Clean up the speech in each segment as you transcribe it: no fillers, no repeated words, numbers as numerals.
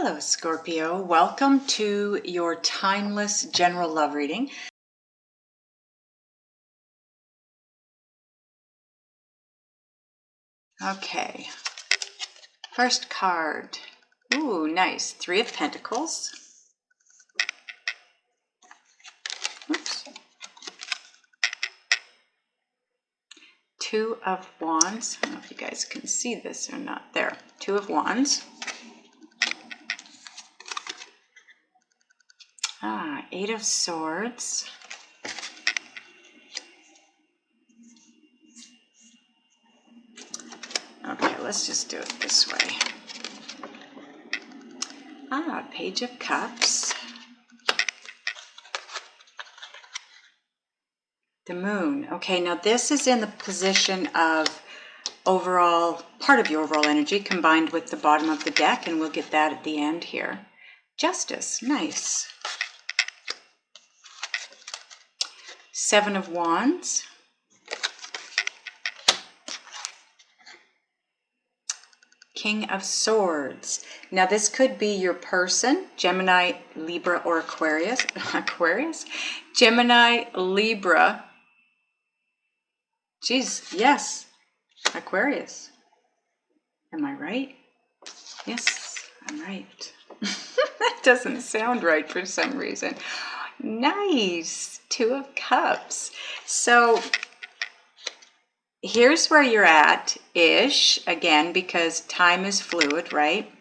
Hello, Scorpio. Welcome to your timeless general love reading. Okay, first card. Ooh, nice. Three of Pentacles. Oops. Two of Wands. I don't know if you guys can see this or not. There. Two of Wands. Eight of Swords. Okay, let's just do it this way. Page of Cups. The Moon. Okay, now this is in the position of overall, part of your overall energy combined with the bottom of the deck, and we'll get that at the end here. Justice. Nice. Seven of Wands. King of Swords. Now this could be your person, Gemini, Libra, or Aquarius. Aquarius? Gemini, Libra. Geez, yes. Aquarius. Am I right? Yes, I'm right. That doesn't sound right for some reason. Nice. Two of Cups. So here's where you're at-ish, again, because time is fluid, right?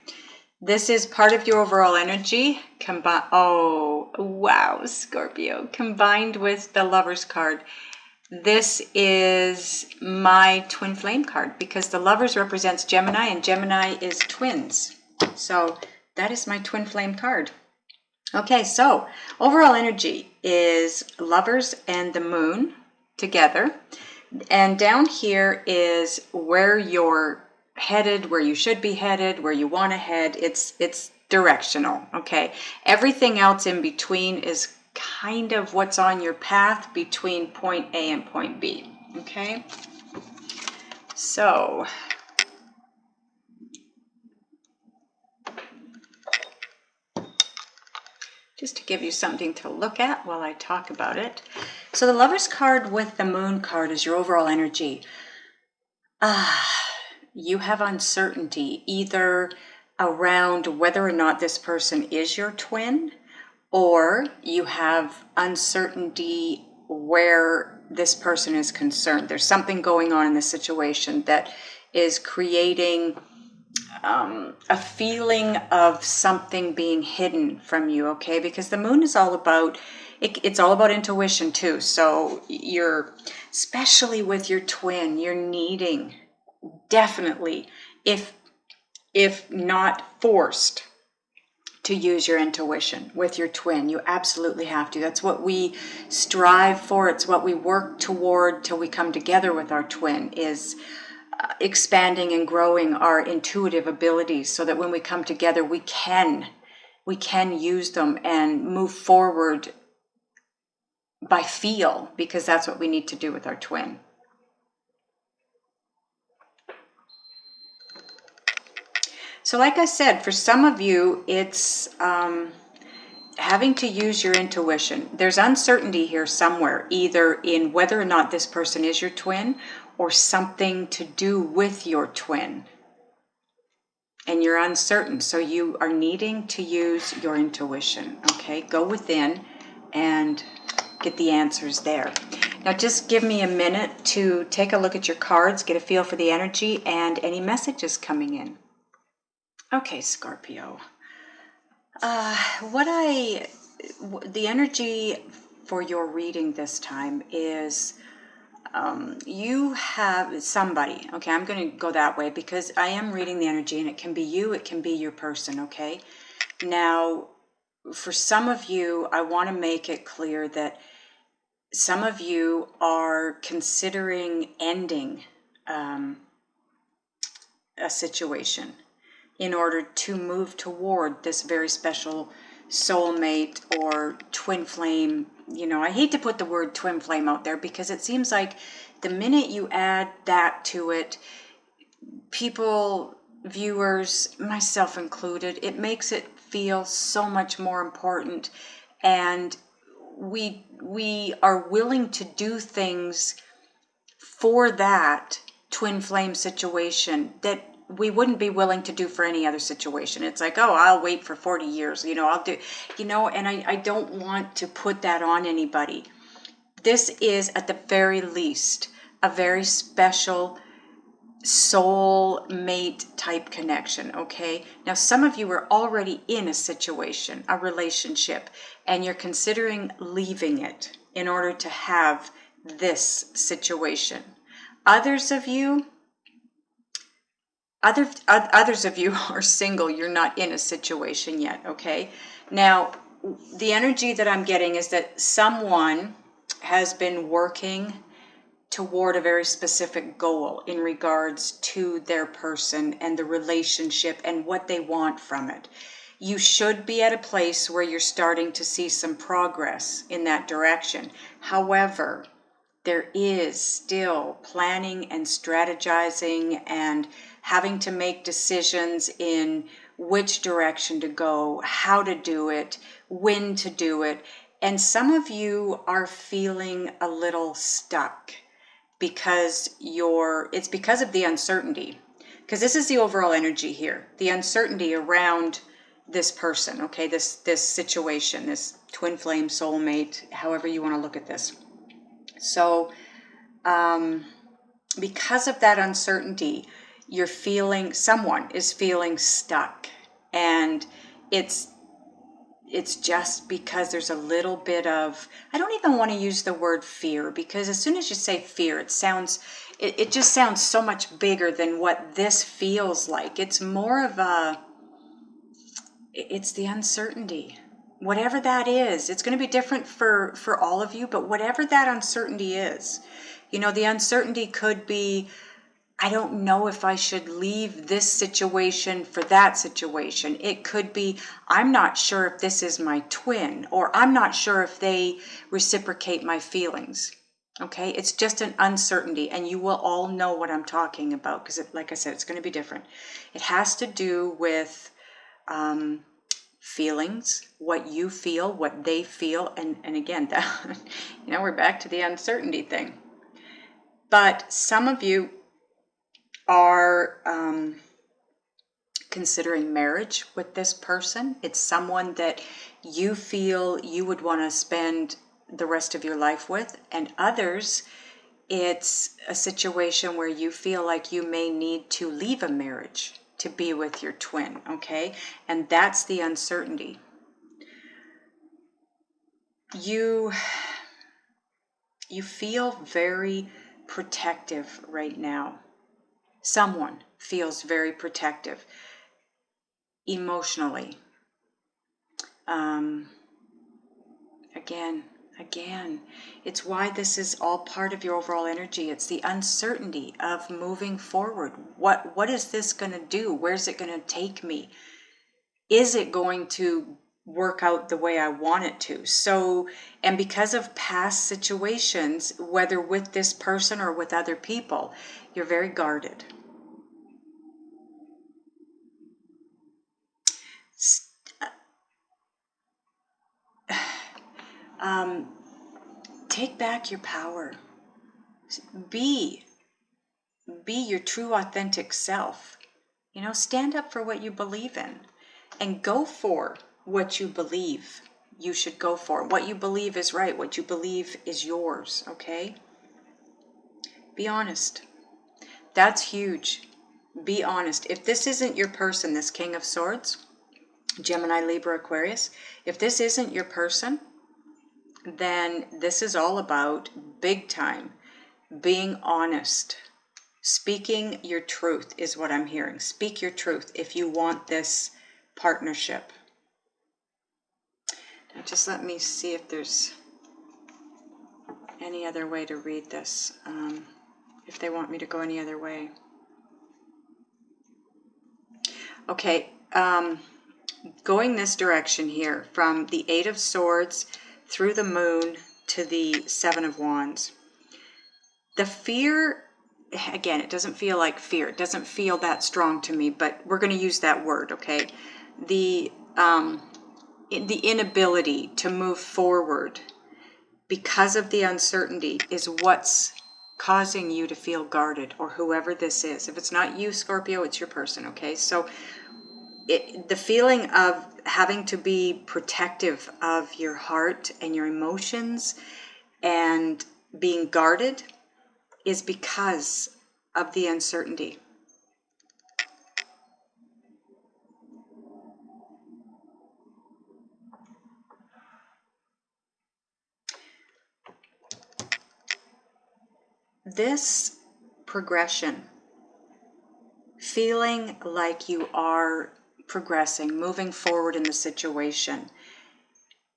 This is part of your overall energy. Oh, wow, Scorpio. Combined with the Lover's card. This is my twin flame card because the Lovers represents Gemini and Gemini is twins. So that is my twin flame card. Okay, so overall energy is Lovers and the Moon together. And down here is where you're headed, where you should be headed, where you want to head. It's directional, okay? Everything else in between is kind of what's on your path between point A and point B, okay? So just to give you something to look at while I talk about it. So the Lover's card with the Moon card is your overall energy. You have uncertainty either around whether or not this person is your twin, or you have uncertainty where this person is concerned. There's something going on in the situation that is creating a feeling of something being hidden from you, okay? Because the Moon is all about, it's all about intuition too. So you're, especially with your twin, you're needing, definitely, if not forced, to use your intuition with your twin. You absolutely have to. That's what we strive for. It's what we work toward till we come together with our twin, is expanding and growing our intuitive abilities so that when we come together, we can use them and move forward by feel, because that's what we need to do with our twin. So like I said, for some of you, it's having to use your intuition. There's uncertainty here somewhere, either in whether or not this person is your twin or something to do with your twin. And you're uncertain, so you are needing to use your intuition, okay? Go within and get the answers there. Now just give me a minute to take a look at your cards, get a feel for the energy and any messages coming in. Okay, Scorpio. The energy for your reading this time is you have somebody, okay? I'm going to go that way because I am reading the energy, and it can be you, it can be your person, okay? Now, for some of you, I want to make it clear that some of you are considering ending a situation in order to move toward this very special soulmate or twin flame. You know, I hate to put the word twin flame out there because it seems like the minute you add that to it, people viewers, myself included, it makes it feel so much more important. And we are willing to do things for that twin flame situation that we wouldn't be willing to do for any other situation. It's like, oh, I'll wait for 40 years, I'll do, and I don't want to put that on anybody. This is at the very least a very special soul mate type connection. Okay, now some of you are already in a situation, a relationship, and you're considering leaving it in order to have this situation. Others of you are single. You're not in a situation yet. Okay, now the energy that I'm getting is that someone has been working toward a very specific goal in regards to their person and the relationship and what they want from it. You should be at a place where you're starting to see some progress in that direction. However, there is still planning and strategizing and having to make decisions in which direction to go, how to do it, when to do it. And some of you are feeling a little stuck because it's because of the uncertainty. Because this is the overall energy here, the uncertainty around this person, okay, this situation, this twin flame soulmate, however you want to look at this. So because of that uncertainty, someone is feeling stuck, and it's just because there's a little bit of, I don't even want to use the word fear, because as soon as you say fear, it just sounds so much bigger than what this feels like. It's more of it's the uncertainty. Whatever that is, it's going to be different for all of you, but whatever that uncertainty is, the uncertainty could be, I don't know if I should leave this situation for that situation. It could be, I'm not sure if this is my twin, or I'm not sure if they reciprocate my feelings. Okay, it's just an uncertainty, and you will all know what I'm talking about, because like I said, it's going to be different. It has to do with feelings, what you feel, what they feel, and again, we're back to the uncertainty thing. But some of you are considering marriage with this person. It's someone that you feel you would want to spend the rest of your life with, and others, it's a situation where you feel like you may need to leave a marriage to be with your twin, okay? And that's the uncertainty. You feel very protective right now. Someone feels very protective emotionally. Again, it's why this is all part of your overall energy. It's the uncertainty of moving forward. What is this going to do? Where's it going to take me? Is it going to work out the way I want it to? So, and because of past situations, whether with this person or with other people, you're very guarded. Take back your power. Be your true authentic self. Stand up for what you believe in, and go for what you believe you should go for. What you believe is right, what you believe is yours, okay? Be honest. That's huge. Be honest. If this isn't your person, this King of Swords, Gemini, Libra, Aquarius, if this isn't your person, then this is all about, big time, being honest. Speaking your truth is what I'm hearing. Speak your truth if you want this partnership. Now just let me see if there's any other way to read this, if they want me to go any other way. Okay, going this direction here, from the Eight of Swords through the Moon to the Seven of Wands. The fear again, it doesn't feel like fear. It doesn't feel that strong to me, but we're going to use that word, okay? The inability to move forward because of the uncertainty is what's causing you to feel guarded, or whoever this is. If it's not you, Scorpio, it's your person, okay? So the feeling of having to be protective of your heart and your emotions and being guarded is because of the uncertainty. This progression, feeling like you are progressing, moving forward in the situation,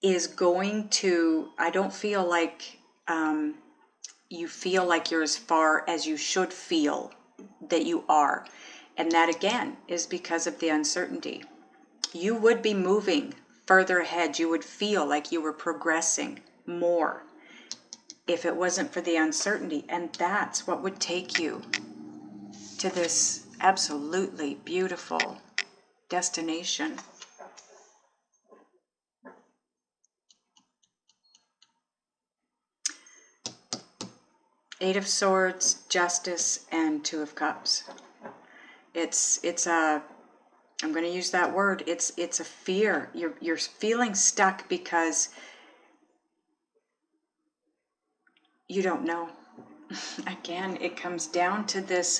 is going to, I don't feel like you feel like you're as far as you should feel that you are. And that again is because of the uncertainty. You would be moving further ahead. You would feel like you were progressing more if it wasn't for the uncertainty. And that's what would take you to this absolutely beautiful destination. Eight of Swords, Justice, and Two of Cups. It's a, I'm going to use that word. It's a fear. You're feeling stuck because you don't know. Again, it comes down to this.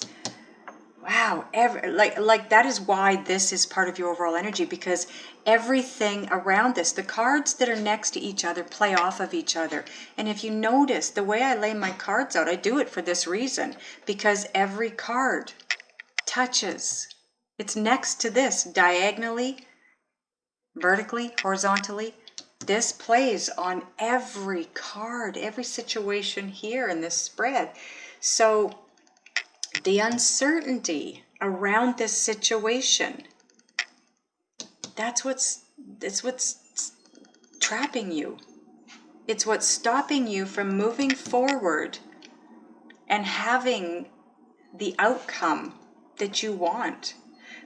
Wow, like that is why this is part of your overall energy, because everything around this, the cards that are next to each other play off of each other. And if you notice, the way I lay my cards out, I do it for this reason, because every card touches. It's next to this, diagonally, vertically, horizontally. This plays on every card, every situation here in this spread. So the uncertainty around this situation, that's what's trapping you. It's what's stopping you from moving forward and having the outcome that you want.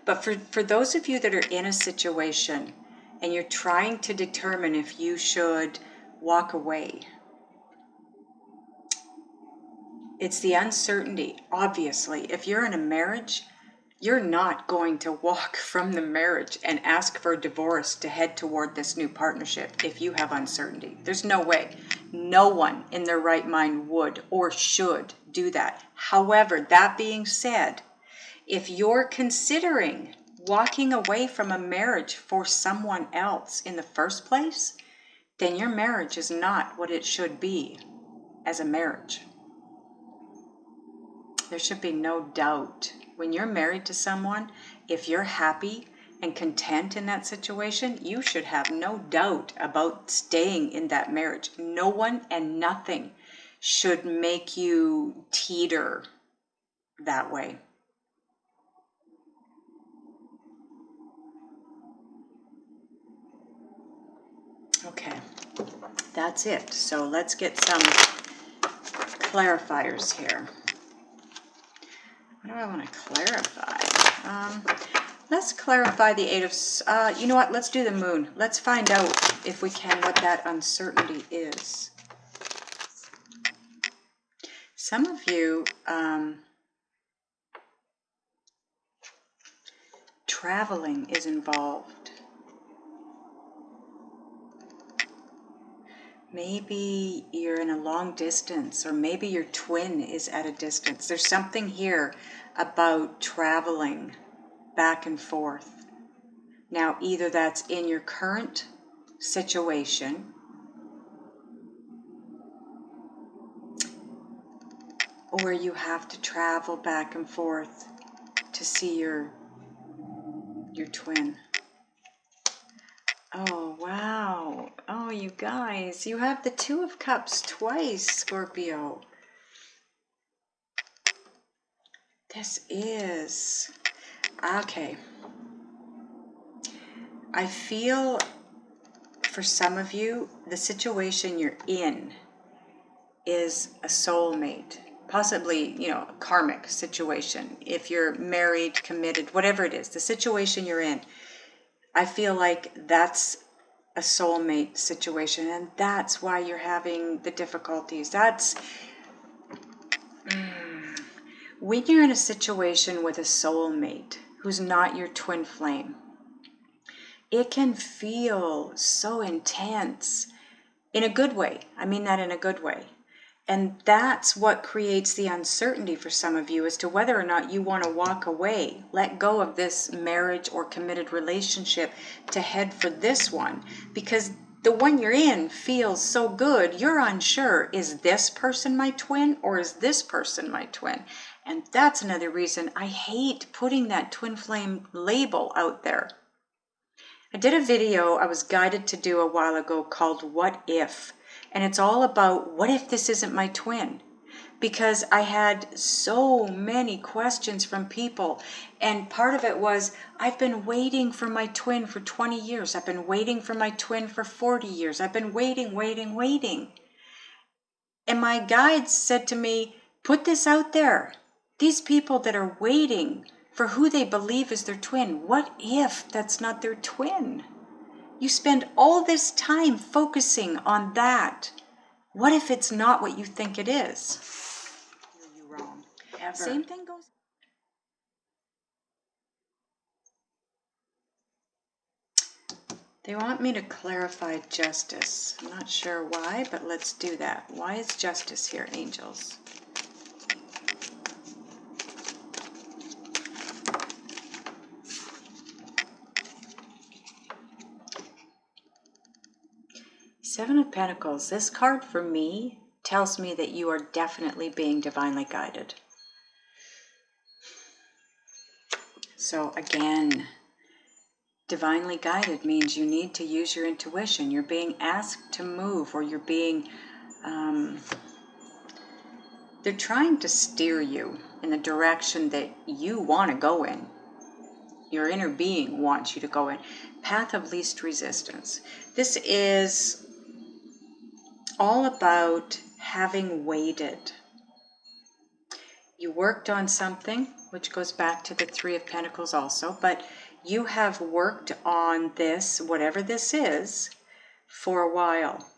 But for those of you that are in a situation and you're trying to determine if you should walk away, it's the uncertainty. Obviously, if you're in a marriage, you're not going to walk from the marriage and ask for a divorce to head toward this new partnership if you have uncertainty. There's no way. No one in their right mind would or should do that. However, that being said, if you're considering walking away from a marriage for someone else in the first place, then your marriage is not what it should be as a marriage. There should be no doubt. When you're married to someone, if you're happy and content in that situation, you should have no doubt about staying in that marriage. No one and nothing should make you teeter that way. Okay, that's it. So let's get some clarifiers here. What do I want to clarify? Let's clarify the Eight of... you know what? Let's do the Moon. Let's find out, if we can, what that uncertainty is. Some of you... traveling is involved. Maybe you're in a long distance, or maybe your twin is at a distance. There's something here about traveling back and forth. Now, either that's in your current situation, or you have to travel back and forth to see your twin. Oh, wow. Oh, you guys, you have the Two of Cups twice, Scorpio. This is... okay. I feel for some of you, the situation you're in is a soulmate, possibly, you know, a karmic situation. If you're married, committed, whatever it is, the situation you're in, I feel like that's a soulmate situation, and that's why you're having the difficulties. That's when you're in a situation with a soulmate who's not your twin flame. It can feel so intense in a good way. I mean that in a good way. And that's what creates the uncertainty for some of you as to whether or not you want to walk away, let go of this marriage or committed relationship to head for this one. Because the one you're in feels so good, you're unsure, is this person my twin or is this person my twin? And that's another reason I hate putting that twin flame label out there. I did a video I was guided to do a while ago called What If? And it's all about what if this isn't my twin? Because I had so many questions from people. And part of it was, I've been waiting for my twin for 20 years. I've been waiting for my twin for 40 years. I've been waiting. And my guides said to me, put this out there. These people that are waiting for who they believe is their twin, what if that's not their twin? You spend all this time focusing on that. What if it's not what you think it is? You're wrong. Ever. Same thing goes. They want me to clarify justice. I'm not sure why, but let's do that. Why is justice here, angels? Seven of Pentacles. This card for me tells me that you are definitely being divinely guided. So again, divinely guided means you need to use your intuition. You're being asked to move, or you're being, they're trying to steer you in the direction that you want to go in. Your inner being wants you to go in. Path of least resistance. This is all about having waited. You worked on something, which goes back to the Three of Pentacles also, but you have worked on this, whatever this is, for a while.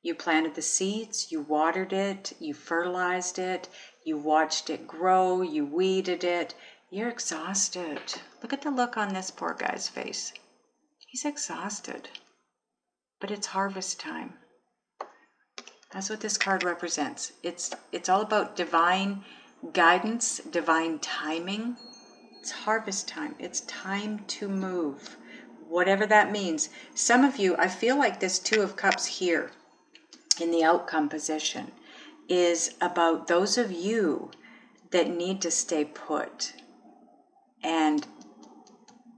You planted the seeds, you watered it, you fertilized it, you watched it grow, you weeded it. You're exhausted. Look at the look on this poor guy's face. He's exhausted, but it's harvest time. That's what this card represents. It's all about divine guidance, divine timing. It's harvest time. It's time to move, whatever that means. Some of you, I feel like this Two of Cups here in the outcome position is about those of you that need to stay put and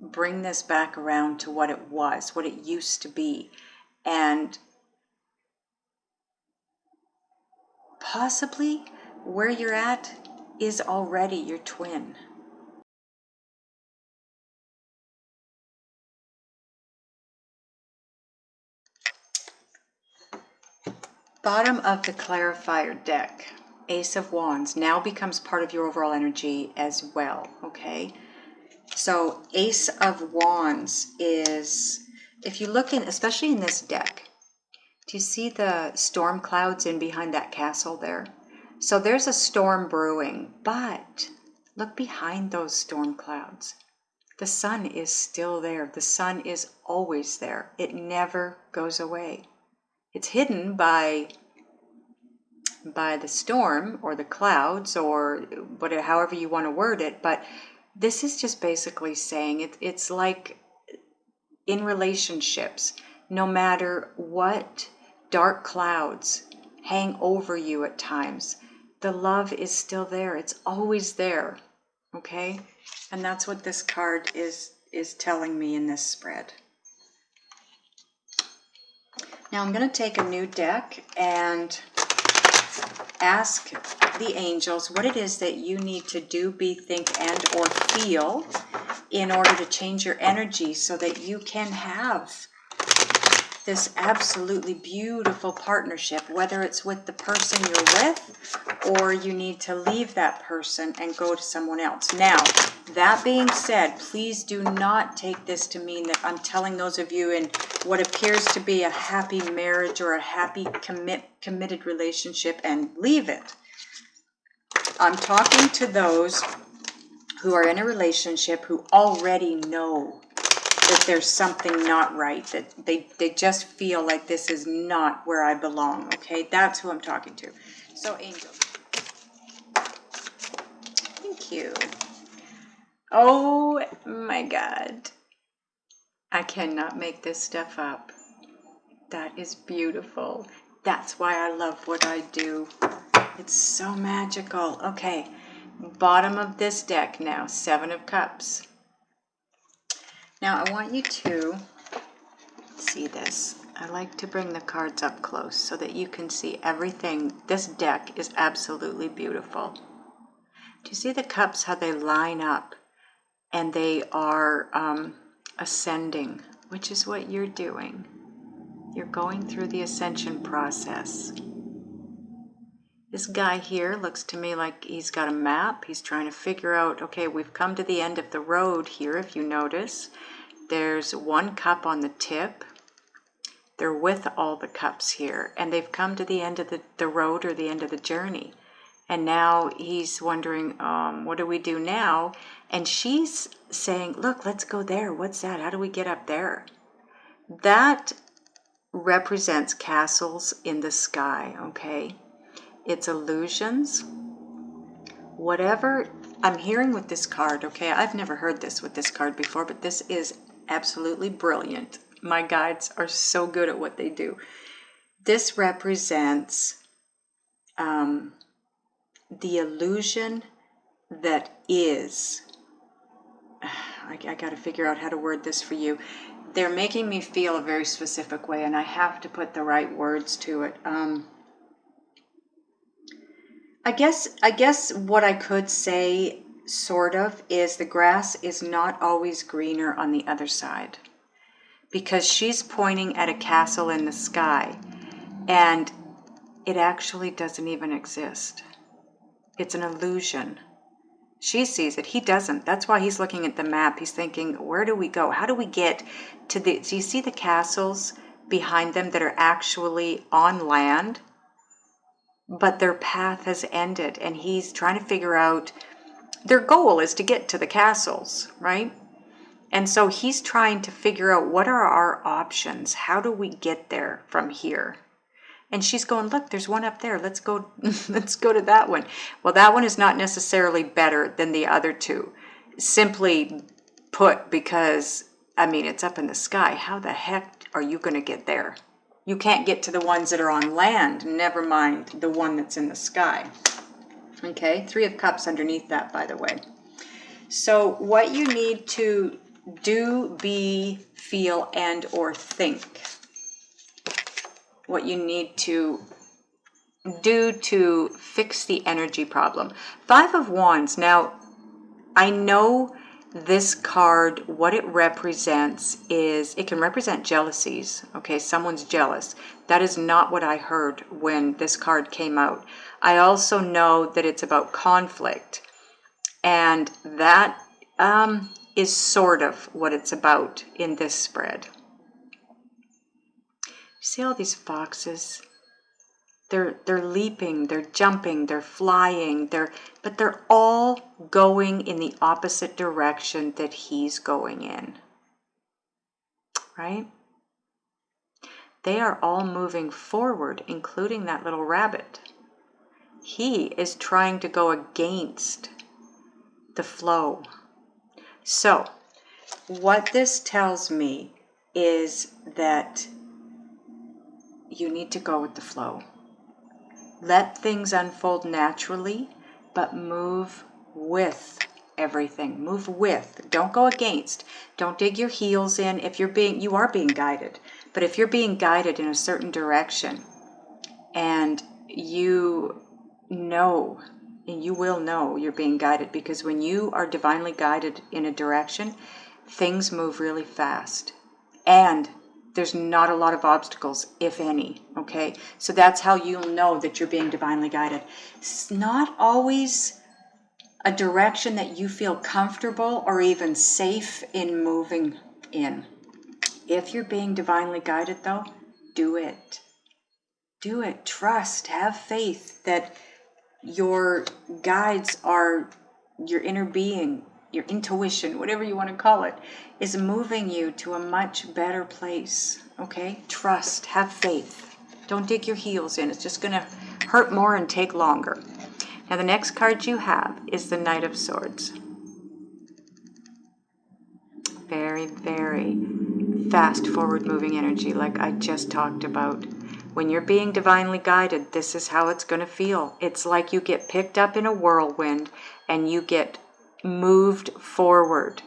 bring this back around to what it was, what it used to be, and possibly where you're at is already your twin. Bottom of the clarifier deck, Ace of Wands, now becomes part of your overall energy as well, okay? So Ace of Wands is, if you look in, especially in this deck, do you see the storm clouds in behind that castle there? So there's a storm brewing, but look behind those storm clouds. The sun is still there. The sun is always there. It never goes away. It's hidden by the storm or the clouds or whatever, however you want to word it, but this is just basically saying it's like in relationships, no matter what dark clouds hang over you at times, the love is still there. It's always there, okay? And that's what this card is telling me in this spread. Now I'm going to take a new deck and ask the angels what it is that you need to do, be, think, and or feel in order to change your energy so that you can have this absolutely beautiful partnership, whether it's with the person you're with or you need to leave that person and go to someone else. Now, that being said, please do not take this to mean that I'm telling those of you in what appears to be a happy marriage or a happy committed relationship and leave it. I'm talking to those who are in a relationship who already know that there's something not right, that they just feel like this is not where I belong, okay? That's who I'm talking to. So, angels. Thank you. Oh my God. I cannot make this stuff up. That is beautiful. That's why I love what I do. It's so magical. Okay, bottom of this deck now, 7 of Cups. Now, I want you to see this. I like to bring the cards up close so that you can see everything. This deck is absolutely beautiful. Do you see the cups, how they line up and they are ascending, which is what you're doing. You're going through the ascension process. This guy here looks to me like he's got a map. He's trying to figure out, okay, we've come to the end of the road here, if you notice. There's 1 cup on the tip. They're with all the cups here, and they've come to the end of the road or the end of the journey. And now he's wondering, what do we do now? And she's saying, look, let's go there. What's that? How do we get up there? That represents castles in the sky, okay? It's illusions. Whatever I'm hearing with this card, okay? I've never heard this with this card before, but this is absolutely brilliant. My guides are so good at what they do. This represents the illusion that is. I got to figure out how to word this for you. They're making me feel a very specific way, and I have to put the right words to it. I guess what I could say, sort of, is the grass is not always greener on the other side. Because she's pointing at a castle in the sky, and it actually doesn't even exist. It's an illusion. She sees it. He doesn't. That's why he's looking at the map. He's thinking, where do we go? How do we get to the... Do you see the castles behind them that are actually on land? But their path has ended, and he's trying to figure out... Their goal is to get to the castles, right? And so he's trying to figure out, what are our options? How do we get there from here? And she's going, look, there's one up there. Let's go let's go to that one. Well, that one is not necessarily better than the other two. Simply put, because, I mean, it's up in the sky. How the heck are you going to get there? You can't get to the ones that are on land, never mind the one that's in the sky. Okay, 3 of Cups underneath that, by the way. So what you need to do, be, feel, and or think. What you need to do to fix the energy problem. 5 of Wands. Now, I know this card, what it represents is, it can represent jealousies. Okay, someone's jealous. That is not what I heard when this card came out. I also know that it's about conflict. And that is sort of what it's about in this spread. See all these foxes? They're leaping, they're jumping, they're flying, but they're all going in the opposite direction that he's going in. Right? They are all moving forward, including that little rabbit. He is trying to go against the flow. So, what this tells me is that you need to go with the flow. Let things unfold naturally, but move with everything. Move with. Don't go against. Don't dig your heels in. If you are being guided, but if you're being guided in a certain direction, and you know, and you will know you're being guided, because when you are divinely guided in a direction, things move really fast. And there's not a lot of obstacles, if any, okay? So that's how you'll know that you're being divinely guided. It's not always a direction that you feel comfortable or even safe in moving in. If you're being divinely guided, though, do it. Do it. Trust. Have faith that your guides are your inner being, your intuition, whatever you want to call it, is moving you to a much better place. Okay? Trust. Have faith. Don't dig your heels in. It's just going to hurt more and take longer. Now, the next card you have is the Knight of Swords. Very, very fast forward moving energy, like I just talked about. When you're being divinely guided, this is how it's going to feel. It's like you get picked up in a whirlwind and you get moved forward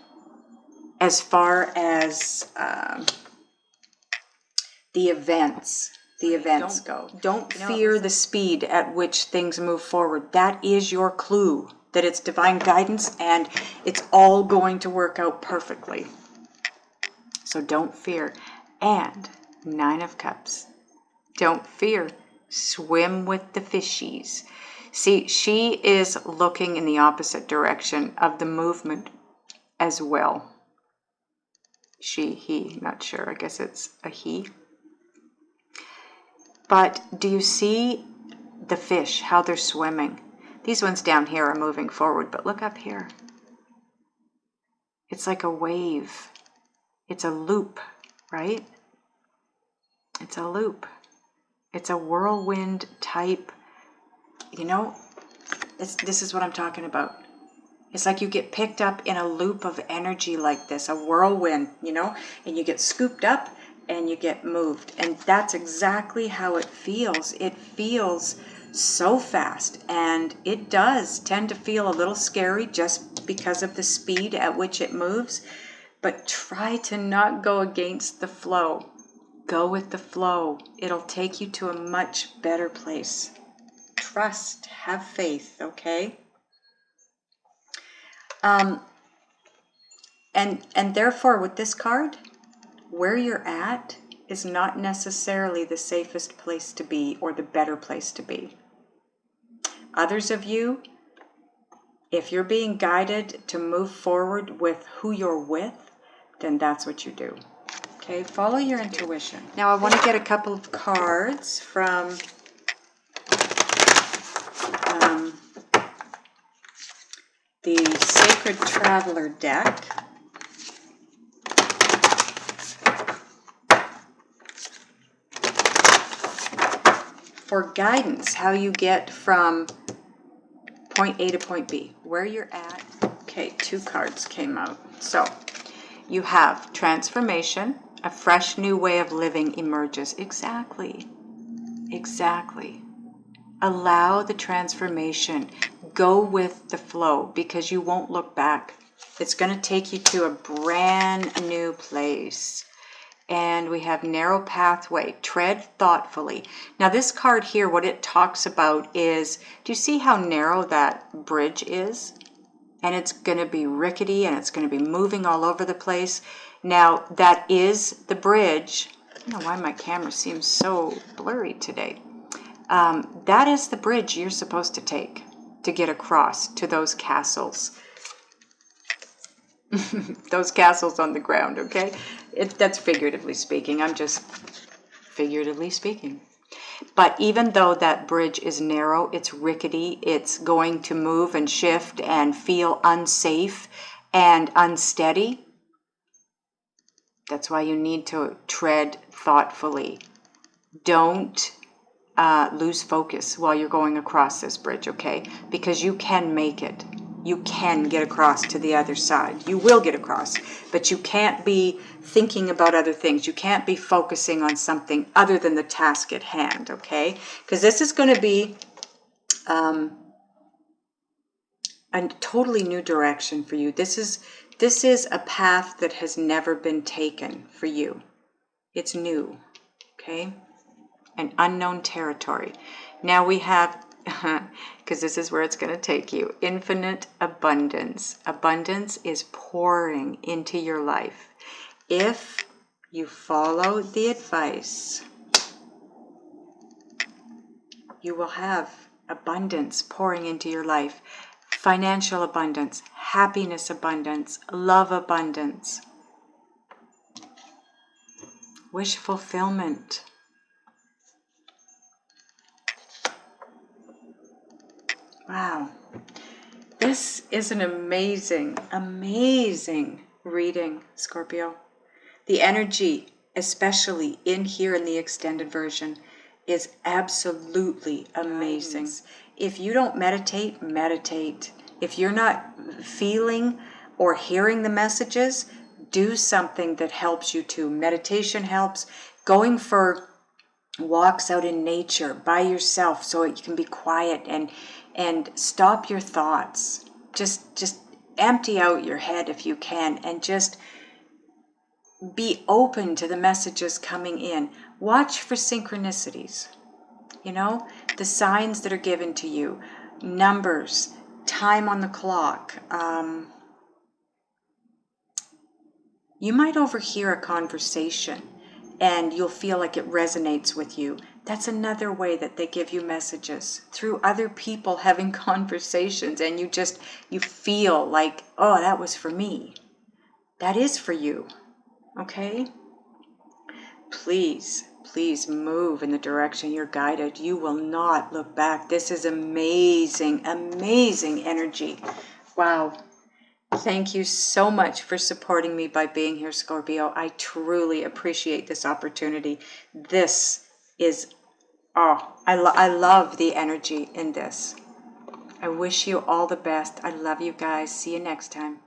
as far as the events go. Don't fear the speed at which things move forward. That is your clue that it's divine guidance and it's all going to work out perfectly. So don't fear. And 9 of Cups. Don't fear. Swim with the fishies. See, she is looking in the opposite direction of the movement as well. She, he, not sure. I guess it's a he. But do you see the fish, how they're swimming? These ones down here are moving forward, but look up here. It's like a wave. It's a loop, right? It's a loop. It's a whirlwind type, you know, this is what I'm talking about. It's like you get picked up in a loop of energy like this, a whirlwind, you know, and you get scooped up and you get moved. And that's exactly how it feels. It feels so fast, and it does tend to feel a little scary just because of the speed at which it moves. But try to not go against the flow. Go with the flow. It'll take you to a much better place. Trust, have faith, okay? And therefore, with this card, where you're at is not necessarily the safest place to be or the better place to be. Others of you, if you're being guided to move forward with who you're with, then that's what you do. Okay, follow your intuition. Now I want to get a couple of cards from the Sacred Traveler deck. For guidance, how you get from point A to point B, where you're at. Okay, 2 cards came out. So you have transformation. A fresh new way of living emerges. Exactly. Exactly. Allow the transformation. Go with the flow because you won't look back. It's going to take you to a brand new place. And we have narrow pathway. Tread thoughtfully. Now this card here, what it talks about is, do you see how narrow that bridge is? And it's going to be rickety and it's going to be moving all over the place. Now, that is the bridge. I don't know why my camera seems so blurry today. That is the bridge you're supposed to take to get across to those castles. Those castles on the ground, okay? That's figuratively speaking. I'm just figuratively speaking. But even though that bridge is narrow, it's rickety, it's going to move and shift and feel unsafe and unsteady. That's why you need to tread thoughtfully. Don't lose focus while you're going across this bridge, okay? Because you can make it. You can get across to the other side. You will get across, but you can't be thinking about other things. You can't be focusing on something other than the task at hand, okay? Because this is going to be a totally new direction for you. This is a path that has never been taken for you. It's new, okay? An unknown territory. Now we have, because this is where it's going to take you, infinite abundance. Abundance is pouring into your life. If you follow the advice, you will have abundance pouring into your life. Financial abundance, happiness abundance, love abundance, wish fulfillment. Wow. This is an amazing, amazing reading, Scorpio. The energy, especially in here in the extended version, is absolutely amazing. If you don't meditate, meditate. If you're not feeling or hearing the messages, do something that helps you to. Meditation helps. Going for walks out in nature by yourself so you can be quiet and stop your thoughts. Just empty out your head if you can, and just be open to the messages coming in. Watch for synchronicities, you know, the signs that are given to you, numbers, time on the clock. You might overhear a conversation and you'll feel like it resonates with you. That's another way that they give you messages, through other people having conversations, and you feel like, oh, that was for me. That is for you. Okay? Please, please move in the direction you're guided. You will not look back. This is amazing, amazing energy. Wow. Thank you so much for supporting me by being here, Scorpio. I truly appreciate this opportunity. This is, I love the energy in this. I wish you all the best. I love you guys. See you next time.